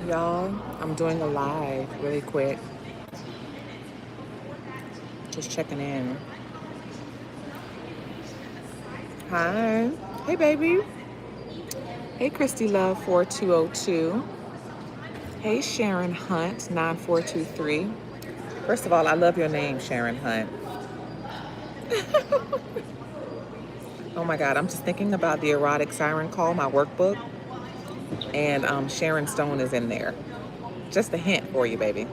Y'all, I'm doing a live really quick. Just checking in. Hi. Hey, baby. Hey, Christy Love 4202. Hey, Sharon Hunt 9423. First of all, I love your name, Sharon Hunt. Oh my God, I'm just thinking about the erotic siren call, my workbook, and Sharon Stone is in there. Just a hint for you, baby.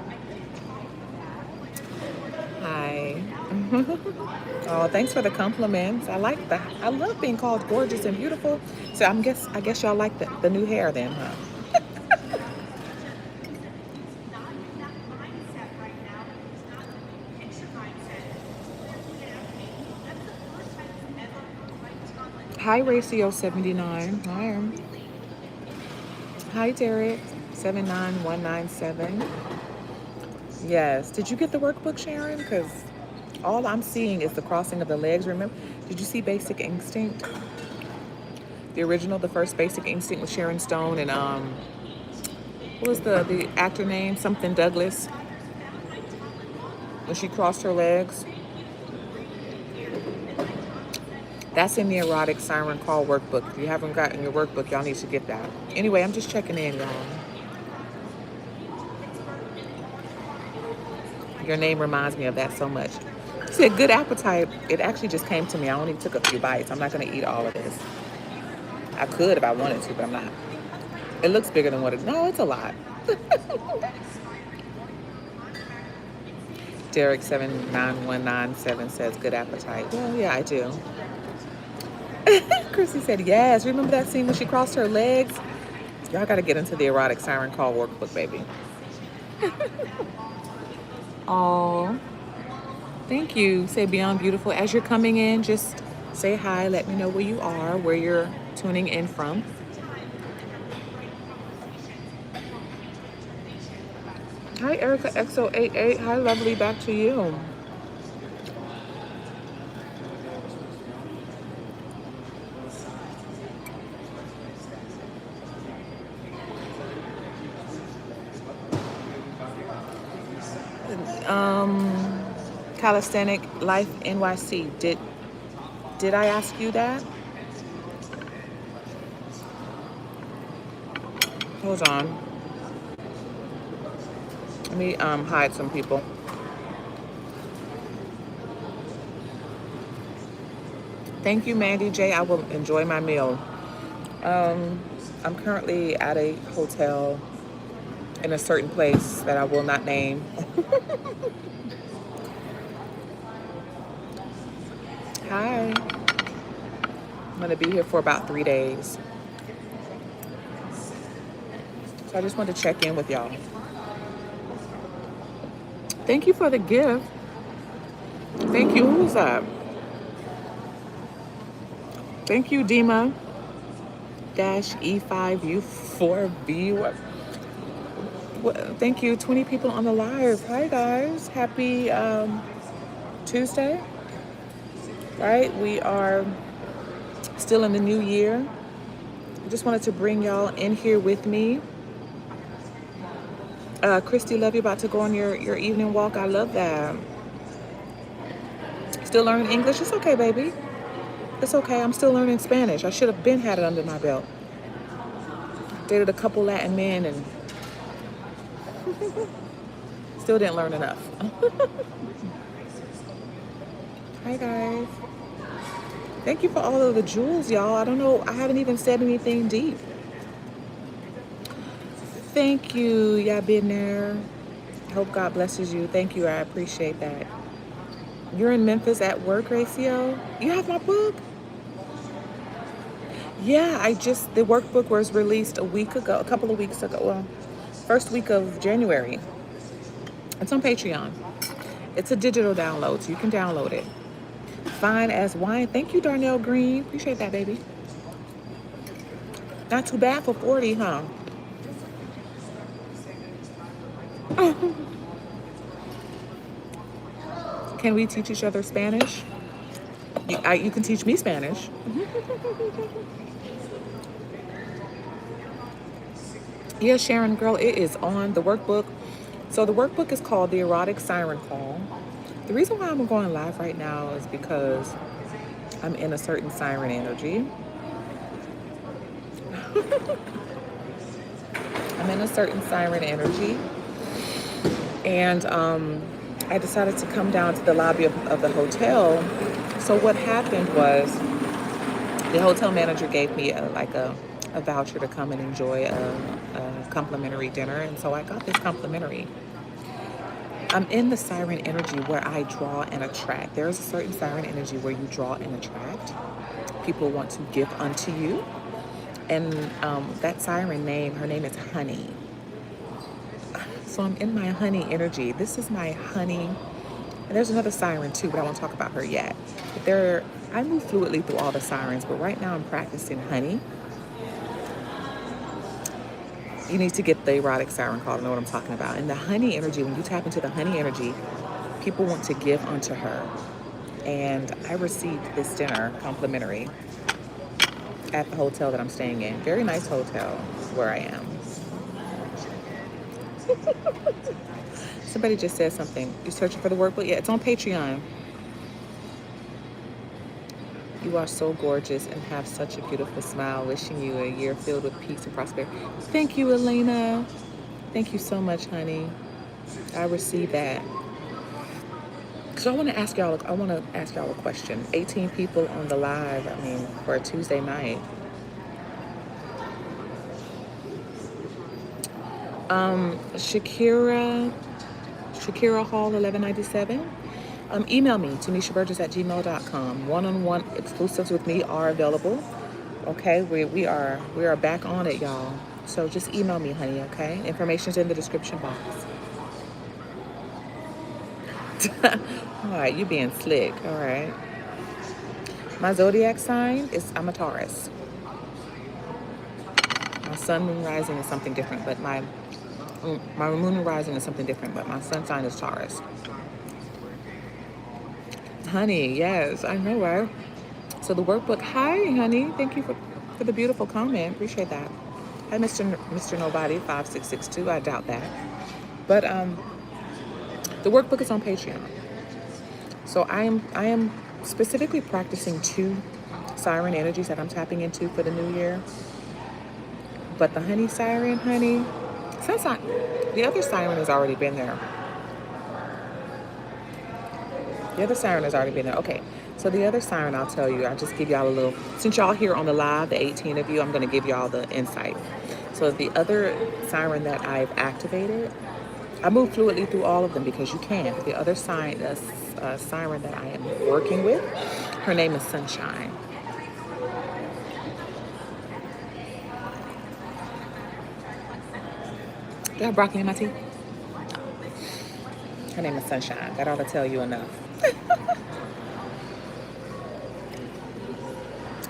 Hi. Oh, thanks for the compliments. I love being called gorgeous and beautiful. So I guess y'all like the new hair then, huh? Hi, Ratio 79. Hi. Hi, Derek 79197. Yes. Did you get the workbook, Sharon? Because all I'm seeing is the crossing of the legs. Remember? Did you see Basic Instinct? The original, the first Basic Instinct with Sharon Stone and what was the actor name? Something Douglas. When she crossed her legs. That's in the erotic siren call workbook. If you haven't gotten your workbook, y'all need to get that. Anyway, I'm just checking in, y'all. Your name reminds me of that so much. You said good appetite. It actually just came to me. I only took a few bites. I'm not going to eat all of this. I could if I wanted to, but I'm not. It looks bigger than what it is. No, it's a lot. Derek 79197 says good appetite. Well, yeah, I do. Chrissy said yes. Remember that scene when she crossed her legs? Y'all got to get into the erotic siren call workbook, baby. Oh, thank you. Say Beyond Beautiful. As you're coming in, just say hi. Let me know where you are, where you're tuning in from. Hi, Erica XO88. Hi, lovely. Back to you. Calisthenic Life NYC. Did I ask you that? Hold on. Let me hide some people. Thank you, Mandy J. I will enjoy my meal. I'm currently at a hotel in a certain place that I will not name. Hi. I'm gonna be here for about 3 days. So I just wanted to check in with y'all. Thank you for the gift. Thank you. Who's that? Thank you, Dima. -E5U4B. Thank you. 20 people on the live. Hi, guys. Happy Tuesday. Right? We are still in the new year. I just wanted to bring y'all in here with me. Christy, love you about to go on your evening walk. I love that. Still learning English? It's okay, baby. It's okay. I'm still learning Spanish. I should have been had it under my belt. Dated a couple Latin men and still didn't learn enough. Hi, guys. Thank you for all of the jewels, y'all. I don't know. I haven't even said anything deep. Thank you. Y'all been there. Hope God blesses you. Thank you. I appreciate that. You're in Memphis at work, Ratio? You have my book? Yeah, the workbook was released a couple of weeks ago. Well, first week of January. It's on Patreon. It's a digital download, so you can download it. Fine as wine. Thank you, Darnell Green. Appreciate that, baby. Not too bad for 40, huh? Can we teach each other Spanish? You can teach me Spanish. Yeah, Sharon, girl, it is on the workbook. So the workbook is called The Erotic Siren Call. The reason why I'm going live right now is because I'm in a certain siren energy. I'm in a certain siren energy. And I decided to come down to the lobby of the hotel. So what happened was the hotel manager gave me a voucher to come and enjoy a complimentary dinner. And so I got this complimentary. I'm in the siren energy where I draw and attract. There is a certain siren energy where you draw and attract. People want to give unto you. And that siren name, her name is Honey. So I'm in my honey energy. This is my honey. And there's another siren too, but I won't talk about her yet. But I move fluidly through all the sirens, but right now I'm practicing honey. You need to get the erotic siren call to know what I'm talking about. And the honey energy, when you tap into the honey energy, people want to give unto her. And I received this dinner complimentary at the hotel that I'm staying in. Very nice hotel where I am. Somebody just said something. You searching for the workbook? Yeah, it's on Patreon. You are so gorgeous and have such a beautiful smile. Wishing you a year filled with peace and prosperity. Thank you, Elena. Thank you so much, honey. I received that. So I want to ask y'all a question. 18 people on the live, for a Tuesday night. Shakira Hall 1197. Email me, TimméshaBurgess@gmail.com. One-on-one exclusives with me are available. Okay, we are back on it, y'all. So just email me, honey. Okay, information's in the description box. All right, you being slick. All right. My zodiac sign is I'm a Taurus. My sun, moon, rising is something different, but my moon and rising is something different, but my sun sign is Taurus. Honey, yes, I know, right? So the workbook, hi, honey. Thank you for the beautiful comment. Appreciate that. Hi, Mr. Nobody 5662. I doubt that. But the workbook is on Patreon. So I am specifically practicing 2 siren energies that I'm tapping into for the new year. But the honey siren, honey, the other siren has already been there. The other siren has already been there. Okay, so the other siren, I'll tell you, I'll just give y'all a little, since y'all here on the live, the 18 of you, I'm going to give y'all the insight. So the other siren that I've activated, I move fluidly through all of them because you can. The other siren that I am working with, her name is Sunshine. Do I have broccoli in my tea? Her name is Sunshine. That ought to tell you enough.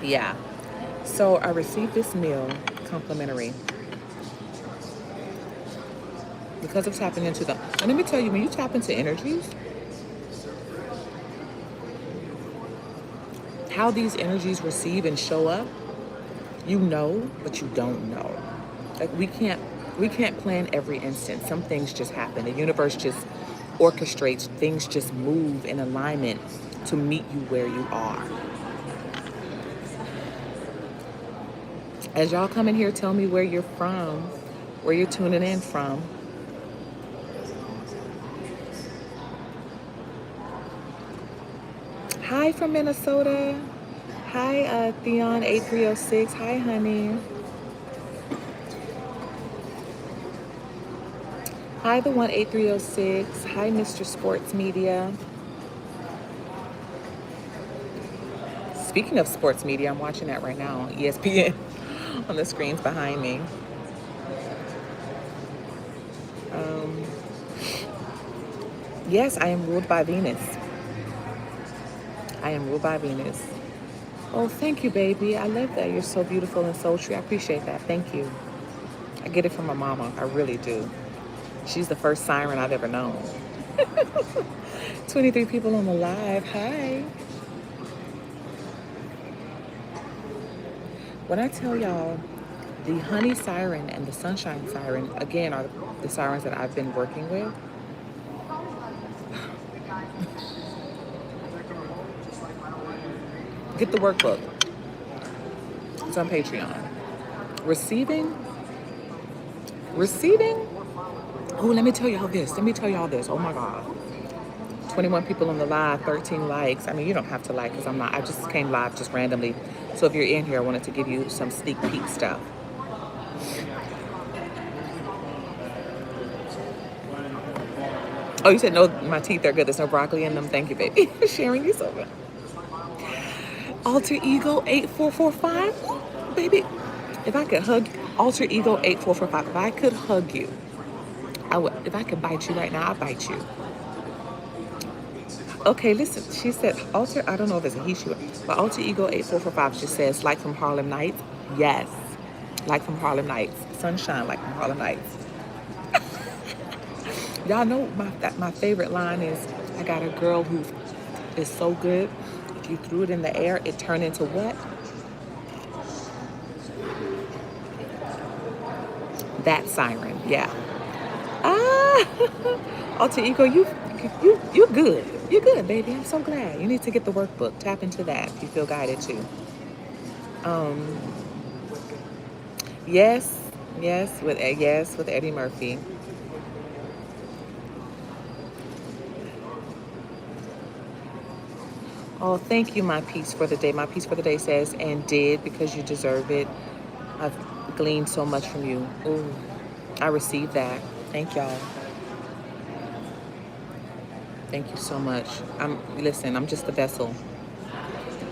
Yeah. So I received this meal complimentary because of tapping into them. And let me tell you, when you tap into energies, how these energies receive and show up, you know, but you don't know. Like we can't plan every instant. Some things just happen. The universe just orchestrates. Things just move in alignment to meet you where you are. As y'all come in here, tell me where you're from, where you're tuning in from. Hi from Minnesota. Hi, Theon 8306. Hi, honey. Hi, the 18306. Hi, Mr. Sports Media. Speaking of sports media, I'm watching that right now on ESPN on the screens behind me. Yes, I am ruled by Venus. I am ruled by Venus. Oh, thank you, baby. I love that. You're so beautiful and sultry. I appreciate that. Thank you. I get it from my mama. I really do. She's the first siren I've ever known. 23 people on the live. Hi. When I tell y'all The honey siren and the sunshine siren, again, are the sirens that I've been working with. Get the workbook. It's on Patreon. Receiving. Oh, let me tell y'all this. Oh my God. 21 people on the live, 13 likes. I mean, you don't have to like because I just came live just randomly. So if you're in here, I wanted to give you some sneak peek stuff. Oh, you said no, my teeth are good. There's no broccoli in them. Thank you, baby. Sharing you so much. Alter Ego 8445. Baby, if I could hug Alter Ego 8445, if I could hug you, I would. If I could bite you right now, I'd bite you. Okay, listen. She said Alter. I don't know if it's a he, she, but Alter Ego 8445 just says like from Harlem Nights. Yes, like from Harlem Nights. Sunshine like from Harlem Nights. Y'all know my favorite line is, I got a girl who is so good. If you threw it in the air, it turned into what? That siren. Yeah. Ah, Alter Ego, you good. You're good, baby. I'm so glad. You need to get the workbook. Tap into that if you feel guided to. Yes, with Eddie Murphy. Oh, thank you, my piece for the day. My piece for the day says, and did because you deserve it. I've gleaned so much from you. Ooh, I received that. Thank y'all. Thank you so much. Listen, I'm just the vessel.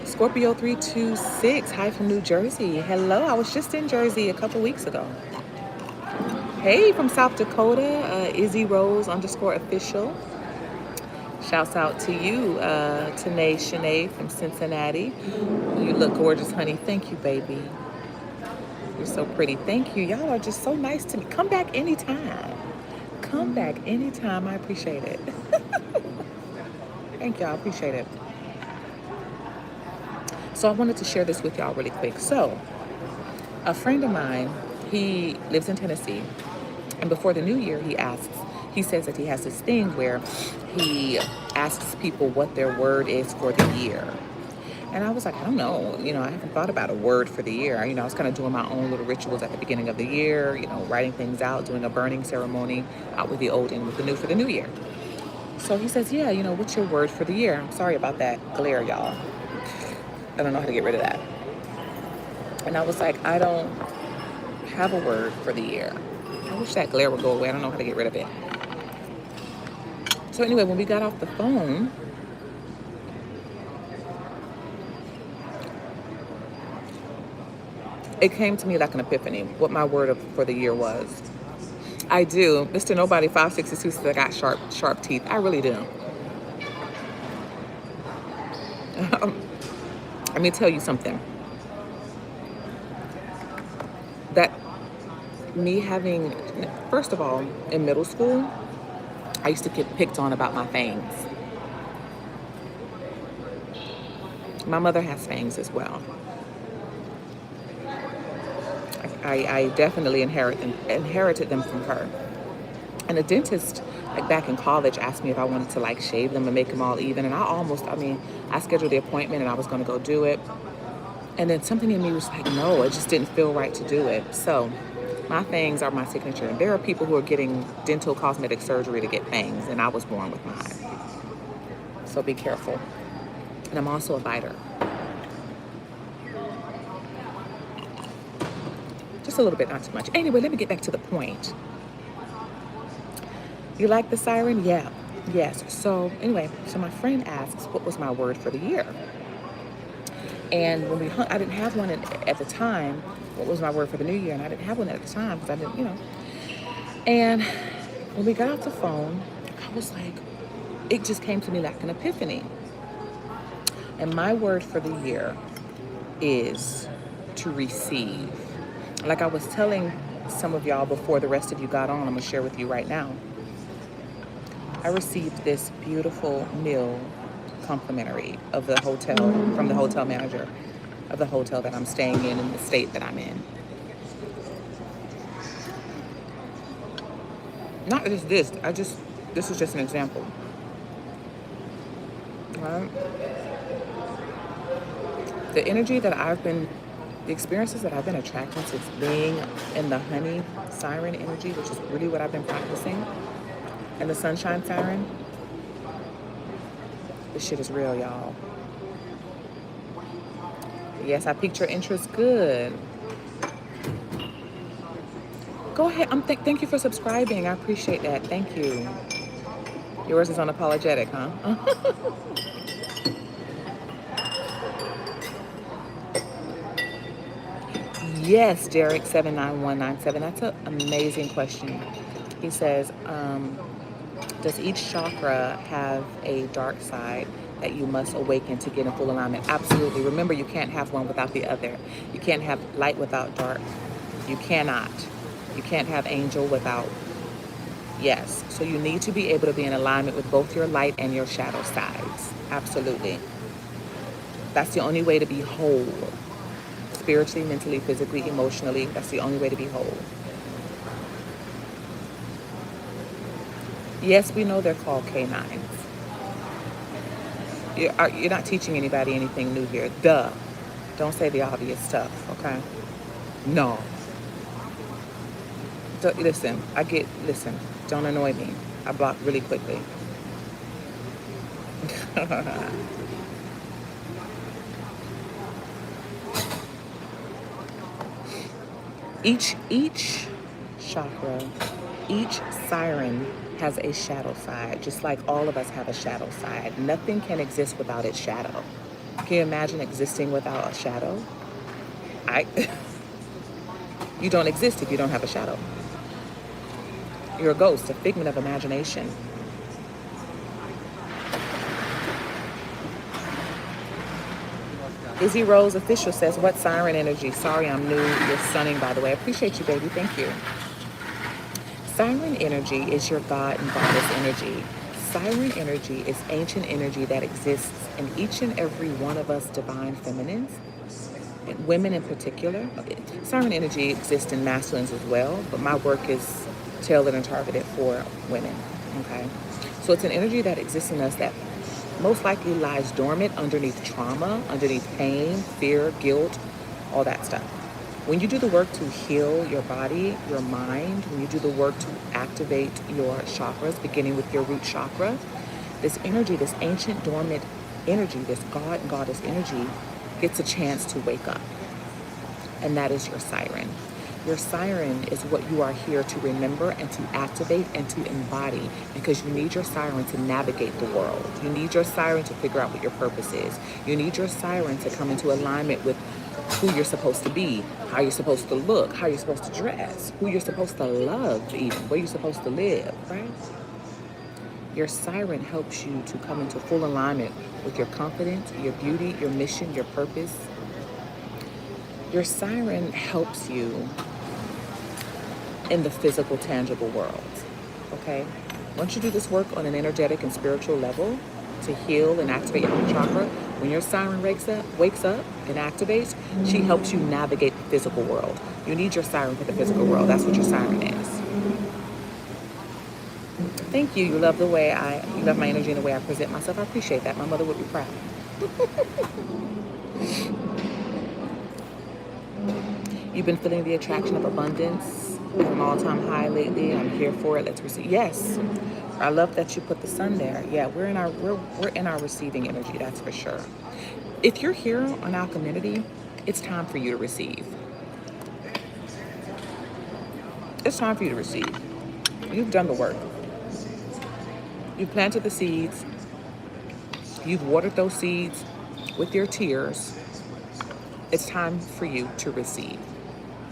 Scorpio 326, hi from New Jersey. Hello, I was just in Jersey a couple weeks ago. Hey, from South Dakota, Izzy Rose _official. Shouts out to you, Timmésha from Cincinnati. You look gorgeous, honey. Thank you, baby. You're so pretty. Thank you. Y'all are just so nice to me. Come back anytime. Come back anytime. I appreciate it. Thank y'all. I appreciate it. So I wanted to share this with y'all really quick. So a friend of mine, he lives in Tennessee. And before the new year, he says that he has this thing where he asks people what their word is for the year. And I was like, I don't know. I haven't thought about a word for the year. I was kind of doing my own little rituals at the beginning of the year, writing things out, doing a burning ceremony out with the old and with the new for the new year. So he says, yeah, what's your word for the year? I'm sorry about that glare, y'all. I don't know how to get rid of that. And I was like, I don't have a word for the year. I wish that glare would go away. I don't know how to get rid of it. So anyway, when we got off the phone, it came to me like an epiphany, what my word for the year was. I do. Mr. Nobody 562 says I got sharp teeth. I really do. Let me tell you something. That me having, first of all, in middle school, I used to get picked on about my fangs. My mother has fangs as well. I definitely inherited them from her. And a dentist, like back in college, asked me if I wanted to like shave them and make them all even. And I scheduled the appointment and I was going to go do it. And then something in me was like, no, it just didn't feel right to do it. So my fangs are my signature. And there are people who are getting dental cosmetic surgery to get fangs, and I was born with mine. So be careful. And I'm also a biter. Just a little bit, not too much. Anyway, let me get back to the point. You like the siren? Yeah. Yes. So anyway, my friend asks, what was my word for the year? And when we hung, I didn't have one at the time. What was my word for the new year? And I didn't have one at the time because I didn't, And when we got off the phone, I was like, it just came to me like an epiphany. And my word for the year is to receive. Like I was telling some of y'all before the rest of you got on, I'm going to share with you right now. I received this beautiful meal complimentary of the hotel, from the hotel manager of the hotel that I'm staying in the state that I'm in. Not just this. This is just an example. Right? The experiences that I've been attracting since being in the honey siren energy, which is really what I've been practicing, and the sunshine siren, this shit is real, y'all. Yes, I piqued your interest. Good. Go ahead. Thank you for subscribing. I appreciate that. Thank you. Yours is unapologetic, huh? Yes, Derek 79197. That's an amazing question. He says, does each chakra have a dark side that you must awaken to get in full alignment? Absolutely. Remember, you can't have one without the other. You can't have light without dark. You cannot. You can't have angel without. Yes. So you need to be able to be in alignment with both your light and your shadow sides. Absolutely. That's the only way to be whole. Spiritually, mentally, physically, emotionally. That's the only way to be whole. Yes, we know they're called canines. You're not teaching anybody anything new here. Duh. Don't say the obvious stuff, okay? No. Listen, don't annoy me. I block really quickly. Each chakra, each siren has a shadow side, just like all of us have a shadow side. Nothing can exist without its shadow. Can you imagine existing without a shadow? You don't exist if you don't have a shadow. You're a ghost, a figment of imagination. Izzy Rose Official says, what siren energy? Sorry, I'm new. You're stunning, by the way. I appreciate you, baby. Thank you. Siren energy is your God and goddess energy. Siren energy is ancient energy that exists in each and every one of us divine feminines, and women in particular. Siren energy exists in masculines as well, but my work is tailored and targeted for women, okay? So it's an energy that exists in us that most likely lies dormant underneath trauma, underneath pain, fear, guilt, all that stuff. When you do the work to heal your body, your mind, when you do the work to activate your chakras, beginning with your root chakra, this energy, this ancient dormant energy, this God and goddess energy gets a chance to wake up. And that is your siren. Your siren is what you are here to remember and to activate and to embody, because you need your siren to navigate the world. You need your siren to figure out what your purpose is. You need your siren to come into alignment with who you're supposed to be, how you're supposed to look, how you're supposed to dress, who you're supposed to love even, where you're supposed to live, right? Your siren helps you to come into full alignment with your confidence, your beauty, your mission, your purpose. Your siren helps you in the physical, tangible world, okay? Once you do this work on an energetic and spiritual level to heal and activate your root chakra, when your siren wakes up and activates, she helps you navigate the physical world. You need your siren for the physical world. That's what your siren is. Thank you. You love my energy and the way I present myself. I appreciate that. My mother would be proud. You've been feeling the attraction of abundance at an all-time high lately. I'm here for it. Let's receive. Yes. I love that you put the sun there. Yeah, we're in our receiving energy, that's for sure. If you're here on Alcheminity, it's time for you to receive. It's time for you to receive. You've done the work. You've planted the seeds. You've watered those seeds with your tears. It's time for you to receive.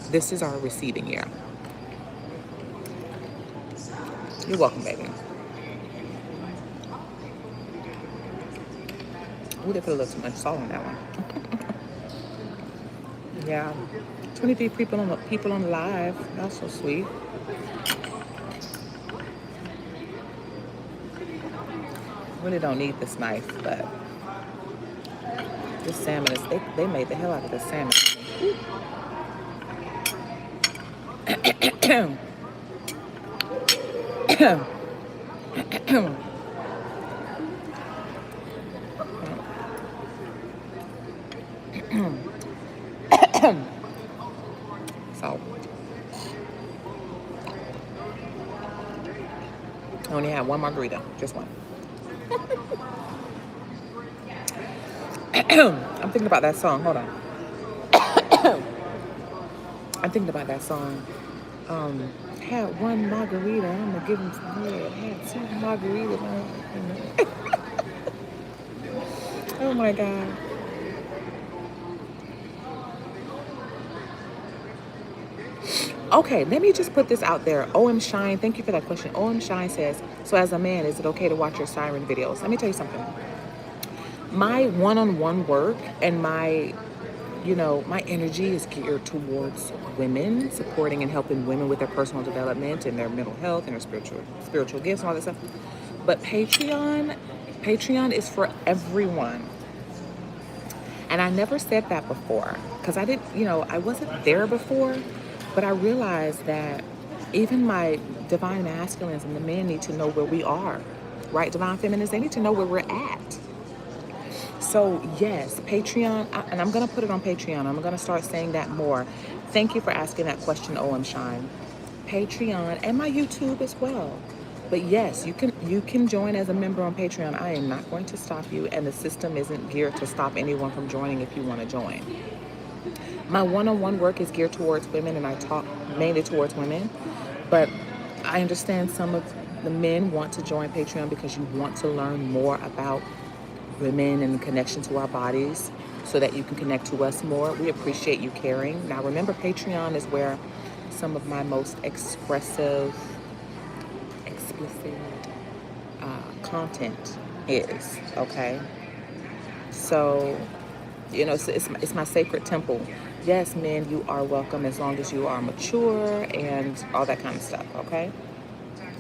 This is our receiving year. You're welcome, baby. Ooh, they put a little too much salt on that one. Yeah. 23 people on the live. That's so sweet. Really don't need this knife, but this salmon is, they made the hell out of this salmon. So I only had one margarita, just one. I'm thinking about that song. Hold on. I'm thinking about that song. Had one margarita. I'm gonna give him some head. Had two margaritas. Oh my God. Okay, let me just put this out there. OM Shine, thank you for that question. OM Shine says, so as a man, is it okay to watch your Siren videos? Let me tell you something. My one-on-one work and my energy is geared towards women, supporting and helping women with their personal development and their mental health and their spiritual gifts and all that stuff. But Patreon is for everyone. And I never said that before because I wasn't there before, but I realized that even my divine masculines and the men need to know where we are, right? Divine feminines, they need to know where we're at. So yes, Patreon, and I'm going to put it on Patreon. I'm going to start saying that more. Thank you for asking that question, OM Shine. Patreon and my YouTube as well. But yes, you can join as a member on Patreon. I am not going to stop you, and the system isn't geared to stop anyone from joining if you want to join. My one-on-one work is geared towards women, and I talk mainly towards women. But I understand some of the men want to join Patreon because you want to learn more about women and the connection to our bodies so that you can connect to us more. We appreciate you caring. Now remember, Patreon is where some of my most explicit content is, okay? So, it's my sacred temple. Yes, men, you are welcome as long as you are mature and all that kind of stuff, okay?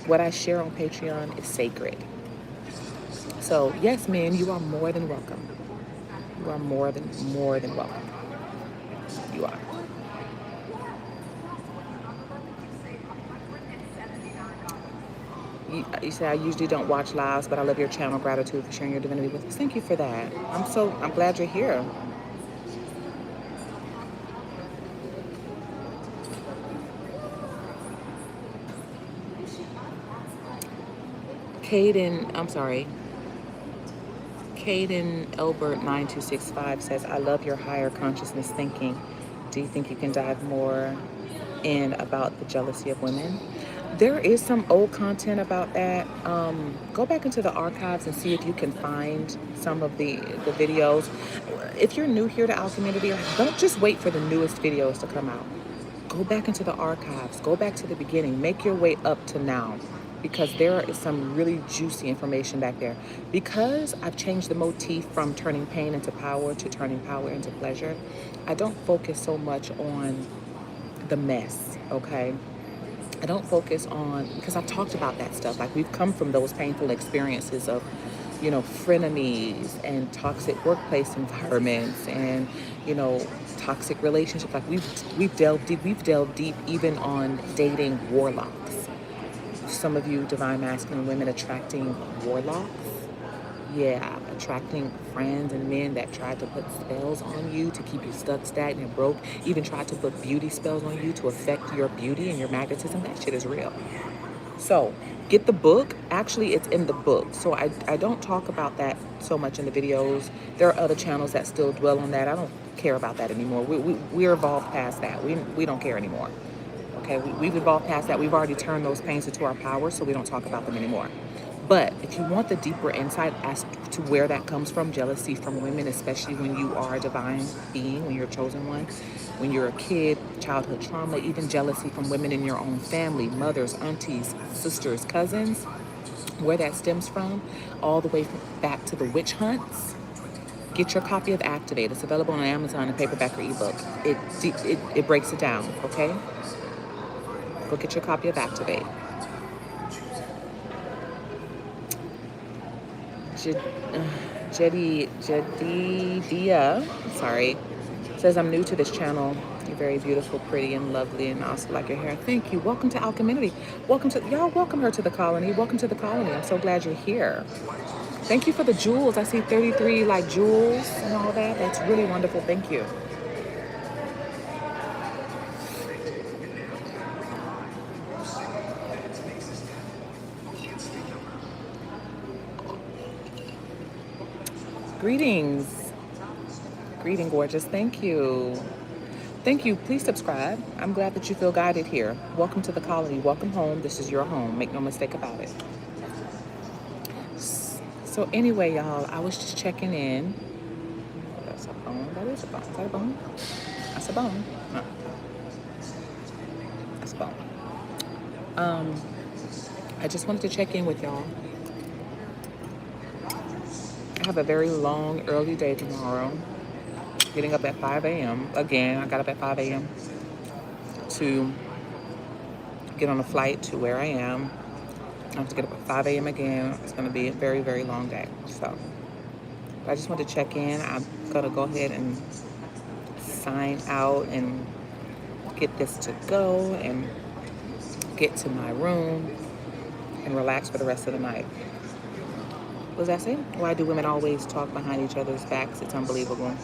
What I share on Patreon is sacred. So, yes, men, you are more than welcome. You are more than welcome. You are. You say I usually don't watch lives, but I love your channel. Gratitude for sharing your divinity with us. Thank you for that. I'm glad you're here. Caden Elbert 9265 says, I love your higher consciousness thinking. Do you think you can dive more in about the jealousy of women? There is some old content about that. Go back into the archives and see if you can find some of the videos. If you're new here to Alchemity, don't just wait for the newest videos to come out. Go back into the archives. Go back to the beginning. Make your way up to now, because there is some really juicy information back there. Because I've changed the motif from turning pain into power to turning power into pleasure, I don't focus so much on the mess, okay? I don't focus on, because I've talked about that stuff. Like, we've come from those painful experiences of, frenemies and toxic workplace environments and, toxic relationships. Like, we've delved deep even on dating warlocks. Some of you divine masculine women attracting warlocks. Yeah, attracting friends and men that tried to put spells on you to keep you stuck, stagnant, and broke. Even tried to put beauty spells on you to affect your beauty and your magnetism. That shit is real. So get the book. Actually, it's in the book. So I don't talk about that so much in the videos. There are other channels that still dwell on that. I don't care about that anymore. We're evolved past that. We don't care anymore. Okay, we've evolved past that. We've already turned those pains into our power, so we don't talk about them anymore. But if you want the deeper insight as to where that comes from, jealousy from women, especially when you are a divine being, when you're a chosen one, when you're a kid, childhood trauma, even jealousy from women in your own family, mothers, aunties, sisters, cousins, where that stems from, all the way back to the witch hunts, get your copy of Activate. It's available on Amazon in paperback or ebook. It breaks it down, okay? Go get your copy of Activate. Jedidia, sorry, says, I'm new to this channel. You You're very beautiful, pretty, and lovely, and also like your hair. Thank you. Welcome to ALCHEMINITY. Welcome to, y'all welcome her to the colony. Welcome to the colony. I'm so glad you're here. Thank you for the jewels. I see 33 like jewels and all that. That's really wonderful. Thank you. Greetings. Greeting, gorgeous. Thank you. Thank you. Please subscribe. I'm glad that you feel guided here. Welcome to the colony. Welcome home. This is your home. Make no mistake about it. So anyway, y'all, I was just checking in. That's a bone. That is a bone. Is that a bone? That's a bone. No. That's a bone. I just wanted to check in with y'all. I have a very long, early day tomorrow. Getting up at 5 a.m. Again, I got up at 5 a.m. to get on a flight to where I am. I have to get up at 5 a.m. again. It's going to be a very, very long day. So I just want to check in. I'm going to go ahead and sign out and get this to go and get to my room and relax for the rest of the night. What does that say? Why do women always talk behind each other's backs? It's unbelievable.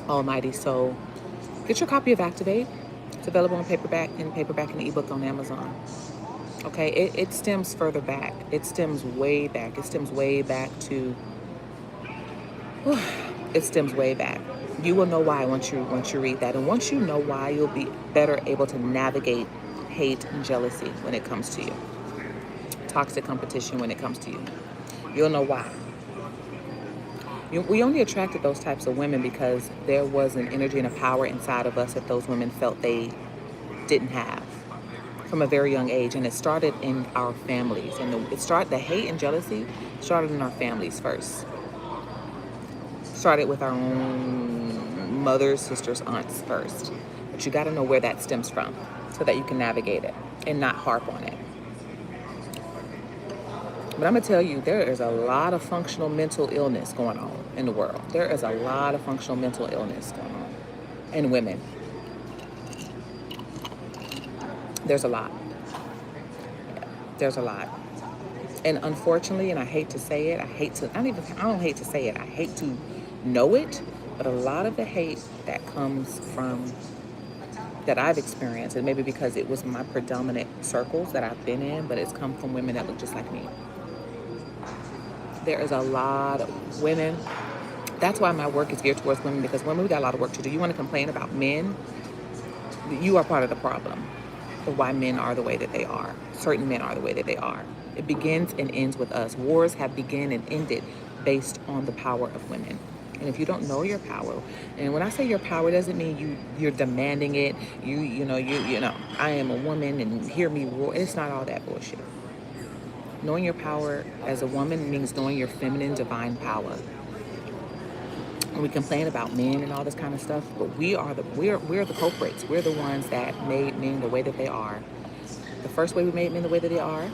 Almighty. So get your copy of Activate. It's available in paperback and ebook on Amazon. Okay, it stems further back. It stems way back. It stems way back to. It stems way back. You will know why once you read that, and once you know why, you'll be better able to navigate hate and jealousy when it comes to you. Toxic competition when it comes to you. You'll know why. We only attracted those types of women because there was an energy and a power inside of us that those women felt they didn't have from a very young age. And it started in our families. And the hate and jealousy started in our families first. Started with our own mothers, sisters, aunts first. But you got to know where that stems from so that you can navigate it and not harp on it. But I'm going to tell you, there is a lot of functional mental illness going on in the world. There is a lot of functional mental illness going on in women. There's a lot. Yeah, there's a lot. And unfortunately, and I hate to say it, I don't hate to say it, I hate to know it, but a lot of the hate that comes from, that I've experienced, and maybe because it was my predominant circles that I've been in, but it's come from women that look just like me. There is a lot of women. That's why my work is geared towards women, because women, we got a lot of work to do. You want to complain about men? You are part of the problem of why men are the way that they are. Certain men are the way that they are. It begins and ends with us. Wars have begun and ended based on the power of women. And if you don't know your power, and when I say your power, it doesn't mean you're demanding it. You know, I am a woman and hear me roar. It's not all that bullshit. Knowing your power as a woman means knowing your feminine divine power. And we complain about men and all this kind of stuff, but we're the culprits. We're the ones that made men the way that they are. The first way we made men the way that they are,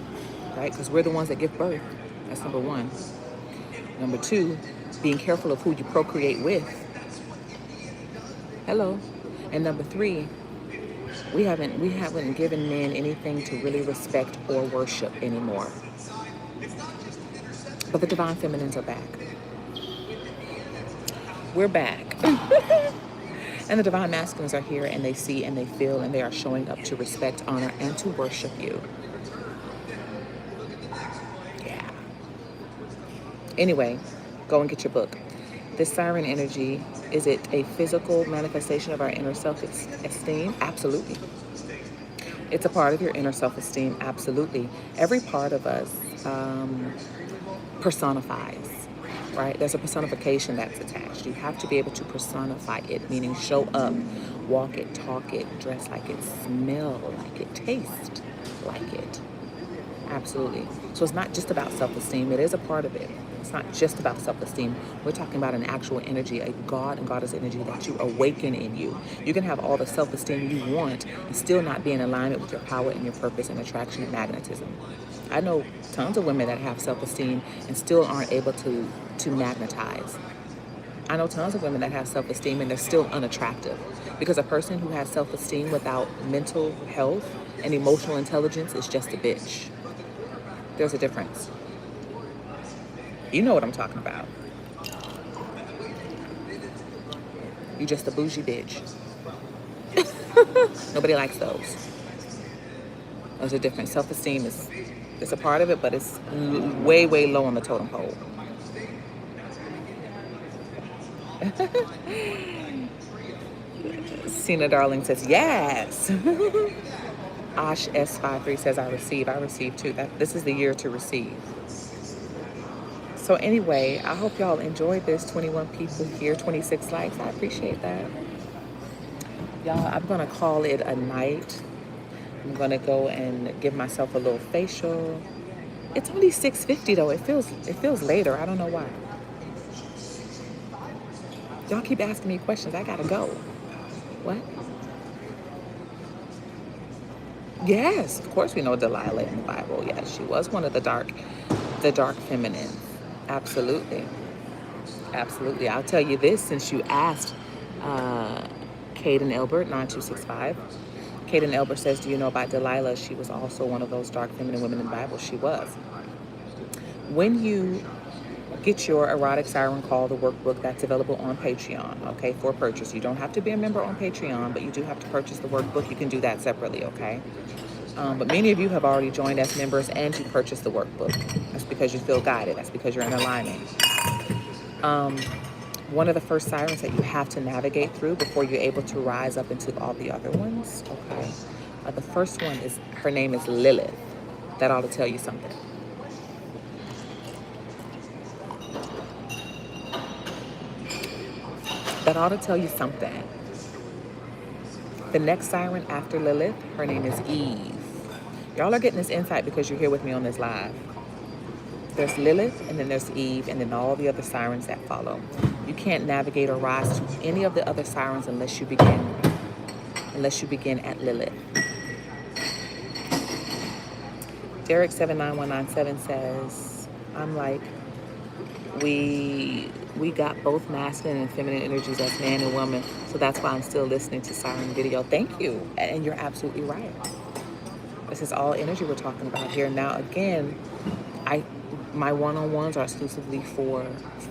right? Because we're the ones that give birth. That's number one. Number two, being careful of who you procreate with. Hello. And number three, we haven't given men anything to really respect or worship anymore. But the divine feminines are back. We're back. And the divine masculines are here, and they see and they feel, and they are showing up to respect, honor, and to worship you. Yeah. Anyway, go and get your book. This Siren energy, is it a physical manifestation of our inner self-esteem? Absolutely. It's a part of your inner self-esteem. Absolutely. Every part of us personifies, right? There's a personification that's attached. You have to be able to personify it, meaning show up, walk it, talk it, dress like it, smell like it, taste like it. Absolutely. So it's not just about self-esteem. It is a part of it. It's not just about self-esteem. We're talking about an actual energy, a God and Goddess energy that you awaken in you. You can have all the self-esteem you want and still not be in alignment with your power and your purpose and attraction and magnetism. I know tons of women that have self-esteem and still aren't able to magnetize. I know tons of women that have self-esteem and they're still unattractive, because a person who has self-esteem without mental health and emotional intelligence is just a bitch. There's a difference. You know what I'm talking about. You just a bougie bitch. Nobody likes those. There's a difference. Self-esteem is a part of it, but it's way, way low on the totem pole. Cena Darling says, yes. Ash S53 says, I receive too. This is the year to receive. So anyway, I hope y'all enjoyed this. 21 people here, 26 likes. I appreciate that. Y'all, I'm going to call it a night. I'm going to go and give myself a little facial. It's only 6:50 though. It feels later. I don't know why. Y'all keep asking me questions. I got to go. What? Yes, of course we know Delilah in the Bible. Yes, she was one of the dark feminines. Absolutely. Absolutely. I'll tell you this, since you asked, Caden Elbert, 9265. Caden Elbert says, do you know about Delilah? She was also one of those dark feminine women in the Bible. She was. When you get your erotic siren call, the workbook, that's available on Patreon, okay, for purchase. You don't have to be a member on Patreon, but you do have to purchase the workbook. You can do that separately, okay? But many of you have already joined as members and you purchased the workbook. That's because you feel guided. That's because you're in alignment. One of the first sirens that you have to navigate through before you're able to rise up into all the other ones, okay? The first one is, her name is Lilith. That ought to tell you something. That ought to tell you something. The next siren after Lilith, her name is Eve. Y'all are getting this insight because you're here with me on this live. There's Lilith, and then there's Eve, and then all the other sirens that follow. You can't navigate or rise to any of the other sirens unless you begin at Lilith. Derek 79197 says, I'm like, we got both masculine and feminine energies as man and woman, so that's why I'm still listening to Siren video. Thank you, and you're absolutely right. This is all energy we're talking about here. Now again, my one-on-ones are exclusively for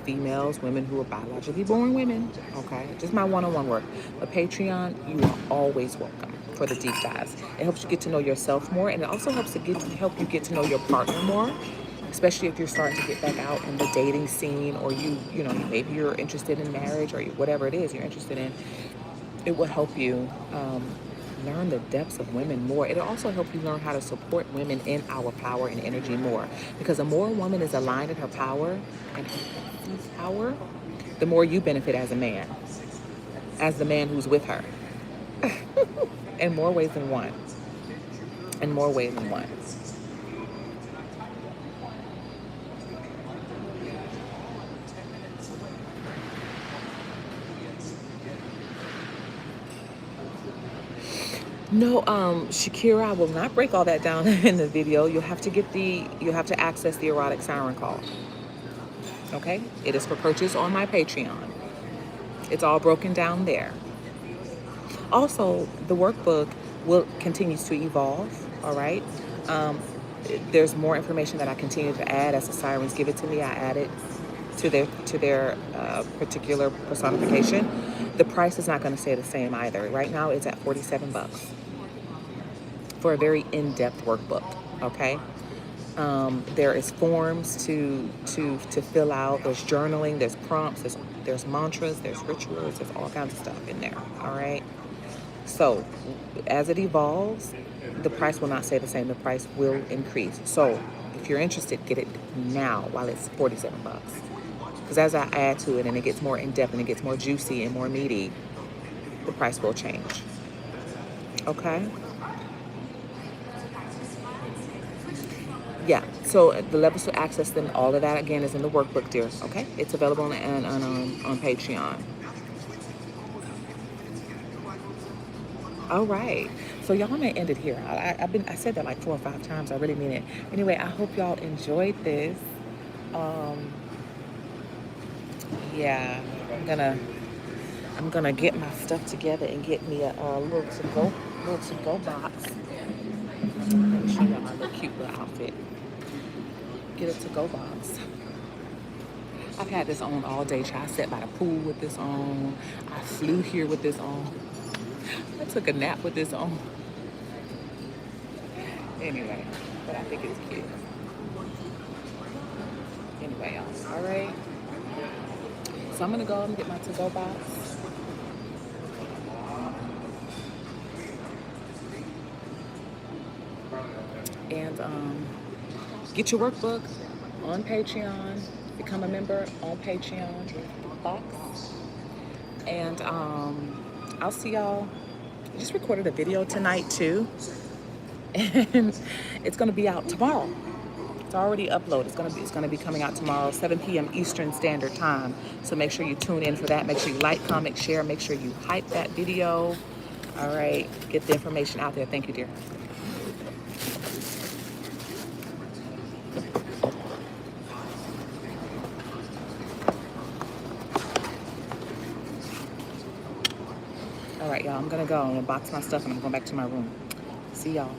females, women who are biologically born women, okay? Just my one-on-one work. But Patreon, you are always welcome for the deep dives. It helps you get to know yourself more, and it also helps to help you get to know your partner more, especially if you're starting to get back out in the dating scene, or you know, maybe you're interested in marriage, or whatever it is you're interested in. It will help you learn the depths of women more. It'll also help you learn how to support women in our power and energy more. Because the more a woman is aligned in her power and her power, the more you benefit as a man, as the man who's with her. In more ways than one. In more ways than one. No, Shakira, I will not break all that down in the video. You'll have to access the erotic siren call. Okay? It is for purchase on my Patreon. It's all broken down there. Also, the workbook continues to evolve, all right? There's more information that I continue to add as the sirens give it to me. I add it to their particular personification. The price is not going to stay the same either. Right now, it's at $47 for a very in-depth workbook. Okay, there is forms to fill out. There's journaling. There's prompts. There's mantras. There's rituals. There's all kinds of stuff in there. All right. So as it evolves, the price will not stay the same. The price will increase. So if you're interested, get it now while it's $47. Because as I add to it and it gets more in-depth and it gets more juicy and more meaty, the price will change. Okay? Yeah, so the levels to access them, all of that, again, is in the workbook, dear. Okay? It's available on Patreon. All right. So y'all, I'm going to end it here. I said that like 4 or 5 times. I really mean it. Anyway, I hope y'all enjoyed this. yeah, I'm gonna get my stuff together and get me a little to go box. Let me show y'all my little cute little outfit. Get a to go box. I've had this on all day, child. I sat by the pool with this on. I flew here with this on. I took a nap with this on. Anyway, but I think it's cute. Anyway, y'all. All right. So I'm gonna go and get my to-go box. And get your workbook on Patreon. Become a member on Patreon box. And I'll see y'all. I just recorded a video tonight too. And it's gonna be out tomorrow. It's already uploaded. It's gonna be coming out tomorrow, 7 p.m. Eastern Standard Time. So make sure you tune in for that. Make sure you like, comment, share. Make sure you hype that video. All right, get the information out there. Thank you, dear. All right, y'all. I'm gonna go and box my stuff, and I'm going back to my room. See y'all.